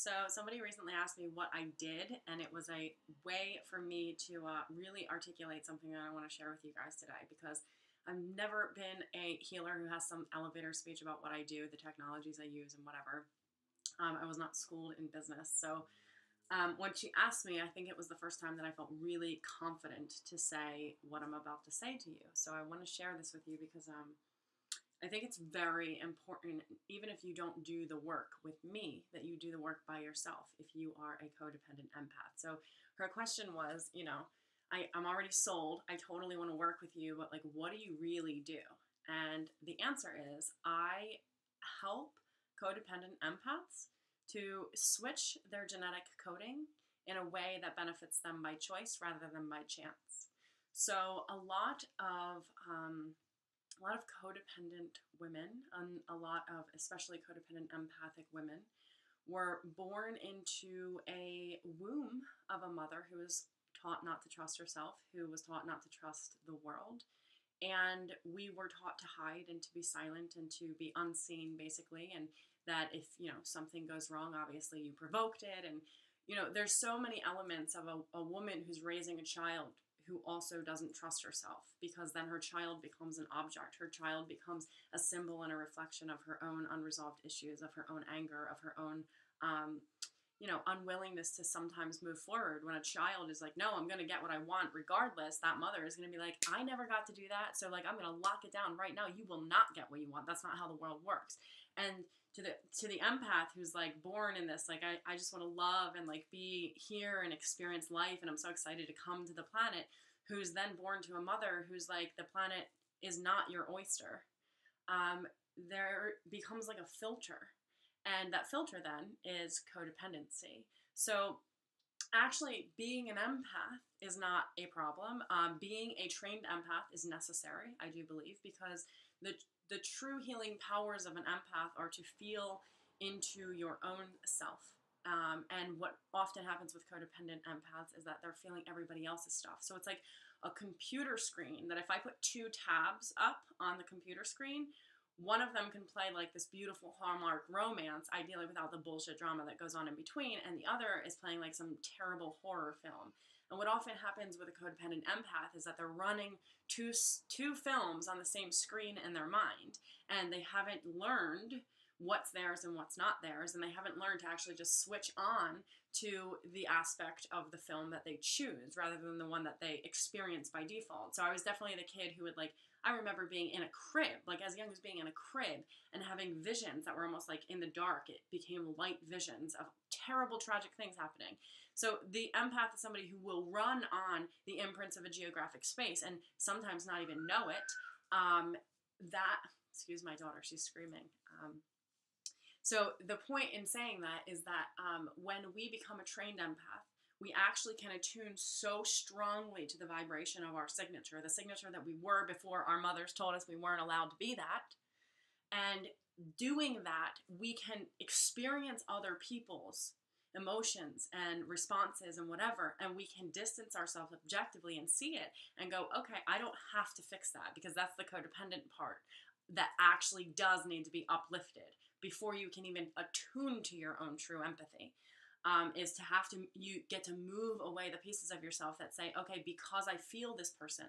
So somebody recently asked me what I did, and it was a way for me to really articulate something that I want to share with you guys today because I've never been a healer who has some elevator speech about what I do, the technologies I use, and whatever. I was not schooled in business. So when she asked me, I think it was the first time that I felt really confident to say what I'm about to say to you. So I want to share this with you because I think it's very important, even if you don't do the work with me, that you do the work by yourself if you are a codependent empath. So her question was, I'm already sold. I totally want to work with you, but like, what do you really do? And the answer is I help codependent empaths to switch their genetic coding in a way that benefits them by choice rather than by chance. So a lot of codependent women, and a lot of especially codependent empathic women, were born into a womb of a mother who was taught not to trust herself, who was taught not to trust the world. And we were taught to hide and to be silent and to be unseen, basically. And that if, something goes wrong, obviously you provoked it. And, there's so many elements of a woman who's raising a child who also doesn't trust herself, because then her child becomes an object. Her child becomes a symbol and a reflection of her own unresolved issues, of her own anger, of her own, unwillingness to sometimes move forward. When a child is like, no, I'm going to get what I want regardless, that mother is going to be like, I never got to do that, so like I'm going to lock it down right now. You will not get what you want. That's not how the world works. And to the empath who's like born in this, like I just want to love and like be here and experience life, and I'm so excited to come to the planet, who's then born to a mother who's like, the planet is not your oyster. There becomes like a filter. And that filter then is codependency. So actually being an empath is not a problem. Being a trained empath is necessary, I do believe, because the true healing powers of an empath are to feel into your own self. And what often happens with codependent empaths is that they're feeling everybody else's stuff. So it's like a computer screen that if I put two tabs up on the computer screen, one of them can play like this beautiful Hallmark romance, ideally without the bullshit drama that goes on in between, and the other is playing like some terrible horror film. And what often happens with a codependent empath is that they're running two films on the same screen in their mind, and they haven't learned what's theirs and what's not theirs, and they haven't learned to actually just switch on to the aspect of the film that they choose rather than the one that they experience by default. So I was definitely the kid who would like, I remember being in a crib, like as young as being in a crib, and having visions that were almost like in the dark. It became light visions of terrible, tragic things happening. So the empath is somebody who will run on the imprints of a geographic space and sometimes not even know it. Excuse my daughter, she's screaming. So the point in saying that is that when we become a trained empath, we actually can attune so strongly to the vibration of our signature, the signature that we were before our mothers told us we weren't allowed to be that. And doing that, we can experience other people's emotions and responses and whatever, and we can distance ourselves objectively and see it and go, okay, I don't have to fix that, because that's the codependent part that actually does need to be uplifted before you can even attune to your own true empathy. Is to have to, you get to move away the pieces of yourself that say, okay, because I feel this person,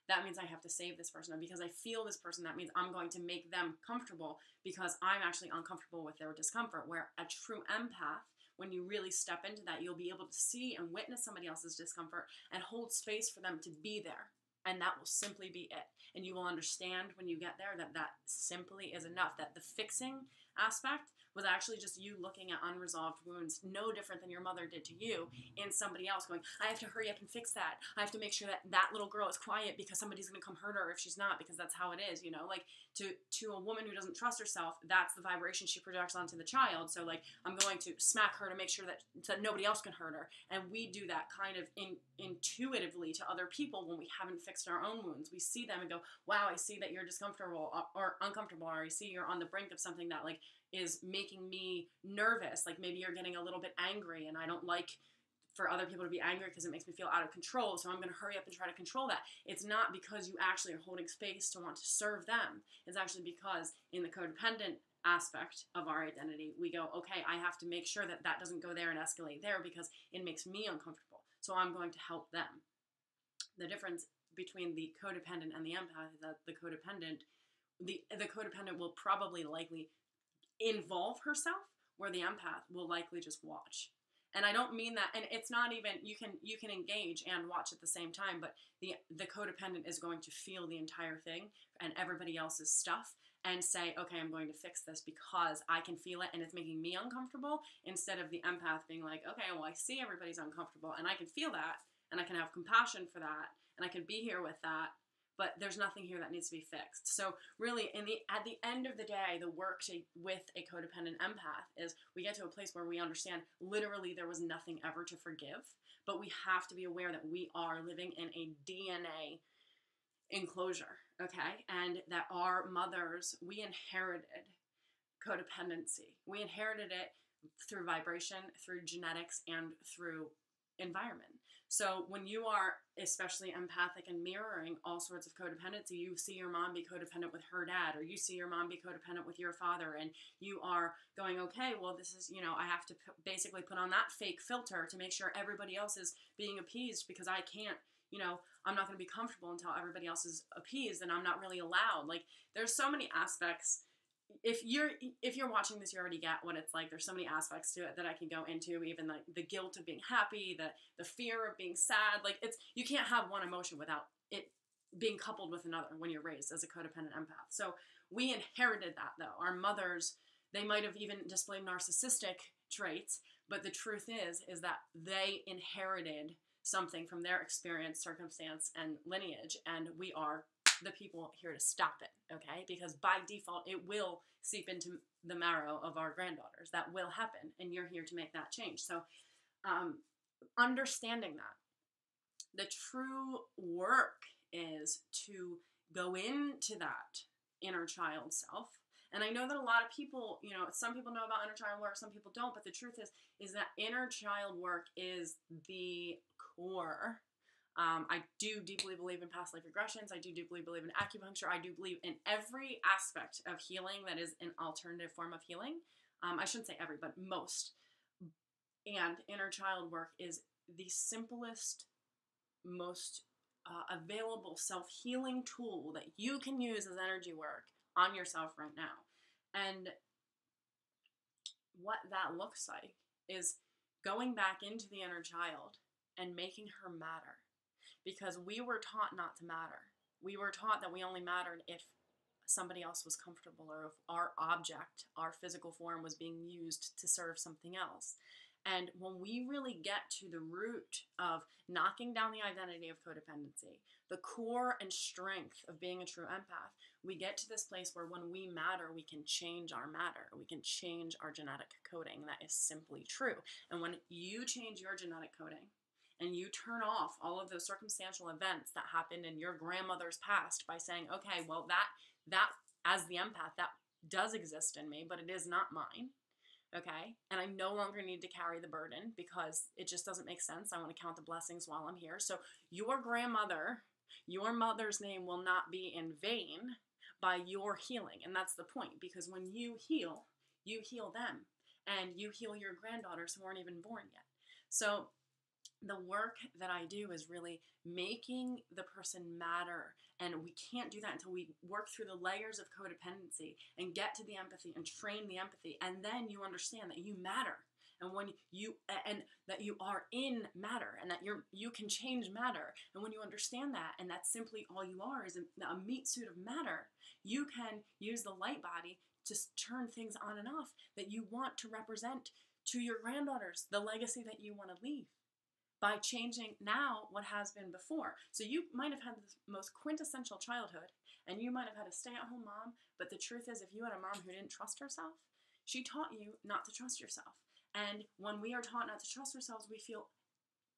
that means I have to save this person. Or because I feel this person, that means I'm going to make them comfortable because I'm actually uncomfortable with their discomfort. Where a true empath, when you really step into that, you'll be able to see and witness somebody else's discomfort and hold space for them to be there. And that will simply be it. And you will understand when you get there that that simply is enough. That the fixing aspect was actually just you looking at unresolved wounds, no different than your mother did to you, in somebody else going, I have to hurry up and fix that. I have to make sure that that little girl is quiet because somebody's going to come hurt her if she's not, because that's how it is, like to a woman who doesn't trust herself, that's the vibration she projects onto the child. So like, I'm going to smack her to make sure that nobody else can hurt her. And we do that kind of intuitively to other people when we haven't fixed our own wounds. We see them and go, wow, I see that you're discomfortable or uncomfortable, or I see you're on the brink of something that like is making me nervous. Like maybe you're getting a little bit angry, and I don't like for other people to be angry because it makes me feel out of control. So I'm going to hurry up and try to control that. It's not because you actually are holding space to want to serve them. It's actually because in the codependent aspect of our identity, we go, okay, I have to make sure that that doesn't go there and escalate there because it makes me uncomfortable. So I'm going to help them. The difference between the codependent and the empath is that the codependent will probably likely involve herself, where the empath will likely just watch. And I don't mean that, and it's not even, you can engage and watch at the same time, but the codependent is going to feel the entire thing and everybody else's stuff and say, okay, I'm going to fix this because I can feel it and it's making me uncomfortable, instead of the empath being like, okay, well, I see everybody's uncomfortable and I can feel that and I can have compassion for that and I can be here with that, but there's nothing here that needs to be fixed. So really, at the end of the day, the work with a codependent empath is we get to a place where we understand literally there was nothing ever to forgive, but we have to be aware that we are living in a DNA enclosure, okay? And that our mothers, we inherited codependency. We inherited it through vibration, through genetics, and through environment. So when you are especially empathic and mirroring all sorts of codependency, you see your mom be codependent with her dad, or you see your mom be codependent with your father, and you are going, okay, well, this is, I have to basically put on that fake filter to make sure everybody else is being appeased, because I can't, I'm not going to be comfortable until everybody else is appeased, and I'm not really allowed. Like, there's so many aspects. If you're watching this, you already get what it's like. There's so many aspects to it that I can go into, even like the guilt of being happy, the fear of being sad. Like, you can't have one emotion without it being coupled with another when you're raised as a codependent empath. So we inherited that, though. Our mothers, they might have even displayed narcissistic traits, but the truth is that they inherited something from their experience, circumstance, and lineage, and we are the people here to stop it, okay? Because by default, it will seep into the marrow of our granddaughters. That will happen, and you're here to make that change. So understanding that, the true work is to go into that inner child self. And I know that a lot of people, some people know about inner child work, some people don't, but the truth is that inner child work is the core. I do deeply believe in past life regressions. I do deeply believe in acupuncture. I do believe in every aspect of healing that is an alternative form of healing. I shouldn't say every, but most. And inner child work is the simplest, most available self-healing tool that you can use as energy work on yourself right now. And what that looks like is going back into the inner child and making her matter. Because we were taught not to matter. We were taught that we only mattered if somebody else was comfortable, or if our object, our physical form, was being used to serve something else. And when we really get to the root of knocking down the identity of codependency, the core and strength of being a true empath, we get to this place where when we matter, we can change our matter. We can change our genetic coding. That is simply true. And when you change your genetic coding, and you turn off all of those circumstantial events that happened in your grandmother's past by saying, okay, well, that as the empath, that does exist in me, but it is not mine, okay? And I no longer need to carry the burden because it just doesn't make sense. I want to count the blessings while I'm here. So your grandmother, your mother's name will not be in vain by your healing. And that's the point, because when you heal them, and you heal your granddaughters who aren't even born yet. So the work that I do is really making the person matter, and we can't do that until we work through the layers of codependency and get to the empathy and train the empathy, and then you understand that you matter, and that you are in matter, and that you can change matter. And when you understand that, and that's simply all you are, is a meat suit of matter, you can use the light body to turn things on and off that you want to represent to your granddaughters, the legacy that you want to leave, by changing now what has been before. So you might have had the most quintessential childhood, and you might have had a stay-at-home mom, but the truth is, if you had a mom who didn't trust herself, she taught you not to trust yourself. And when we are taught not to trust ourselves, we feel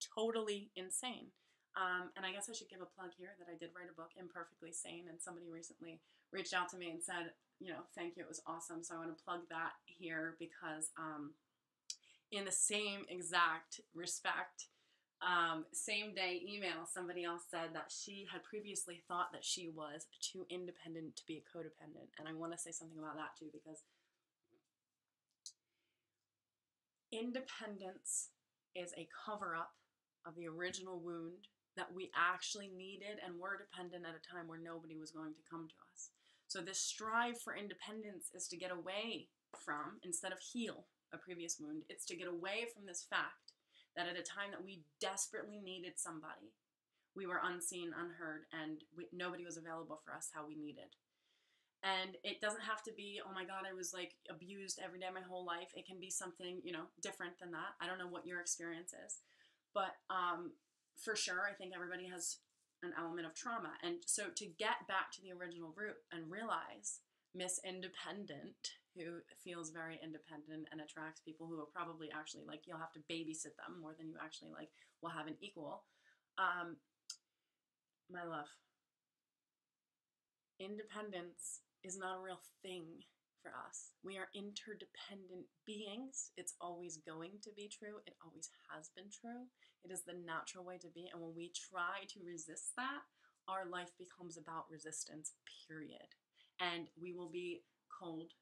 totally insane. And I guess I should give a plug here that I did write a book, Imperfectly Sane, and somebody recently reached out to me and said, thank you, it was awesome. So I want to plug that here because in the same exact respect, same day email, somebody else said that she had previously thought that she was too independent to be a codependent. And I want to say something about that too, because Independence is a cover-up of the original wound that we actually needed and were dependent at a time where nobody was going to come to us. So this strive for independence is to get away from, instead of heal a previous wound, it's to get away from this fact that at a time that we desperately needed somebody, we were unseen, unheard, and nobody was available for us how we needed. And it doesn't have to be, oh my God, I was like abused every day my whole life. It can be something, you know, different than that. I don't know what your experience is, but for sure, I think everybody has an element of trauma. And so to get back to the original root and realize Miss Independent, who feels very independent and attracts people who are probably actually like, you'll have to babysit them more than you actually like will have an equal. My love, independence is not a real thing for us. We are interdependent beings. It's always going to be true. It always has been true. It is the natural way to be. And when we try to resist that, our life becomes about resistance, period. And we will be cold